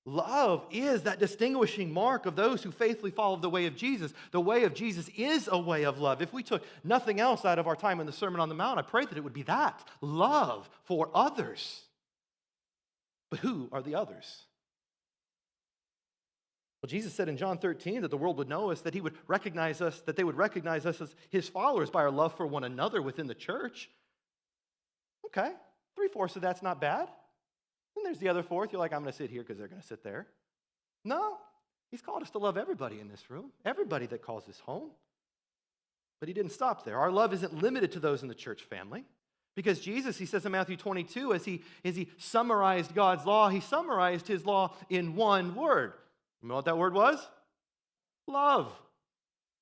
Love is that distinguishing mark of those who faithfully follow the way of Jesus. The way of Jesus is a way of love. If we took nothing else out of our time in the Sermon on the Mount, I pray that it would be that love for others. But who are the others? Well, Jesus said in John 13 that the world would know us, that he would recognize us, that they would recognize us as his followers by our love for one another within the church. Okay, 3/4 of that's not bad. Then there's the other fourth. You're like, I'm going to sit here because they're going to sit there. No, he's called us to love everybody in this room, everybody that calls this home. But he didn't stop there. Our love isn't limited to those in the church family. Because Jesus, he says in Matthew 22, as he summarized God's law, he summarized his law in one word. You know what that word was? Love.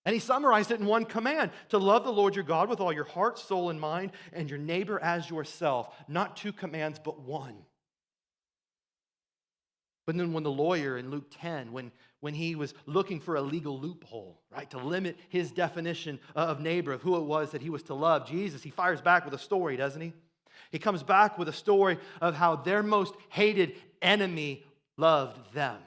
And he summarized it in one command, to love the Lord your God with all your heart, soul, and mind, and your neighbor as yourself. Not two commands, but one. But then when the lawyer in Luke 10, when he was looking for a legal loophole, right, to limit his definition of neighbor, of who it was that he was to love, Jesus, he fires back with a story, doesn't he? He comes back with a story of how their most hated enemy loved them.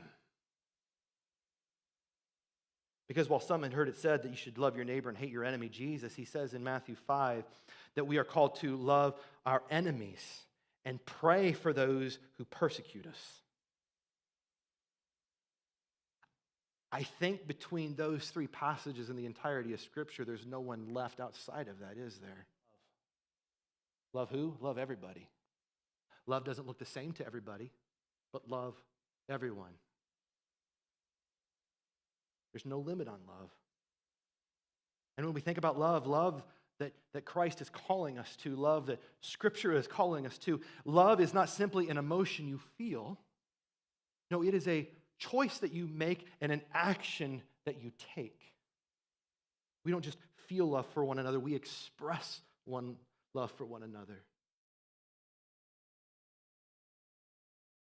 Because while some had heard it said that you should love your neighbor and hate your enemy, Jesus, he says in Matthew 5 that we are called to love our enemies and pray for those who persecute us. I think between those three passages in the entirety of Scripture, there's no one left outside of that, is there? Love who? Love everybody. Love doesn't look the same to everybody, but love everyone. There's no limit on love. And when we think about love that Christ is calling us to, love that Scripture is calling us to, love is not simply an emotion you feel. No, it is a choice that you make and an action that you take. We don't just feel love for one another, we express one love for one another.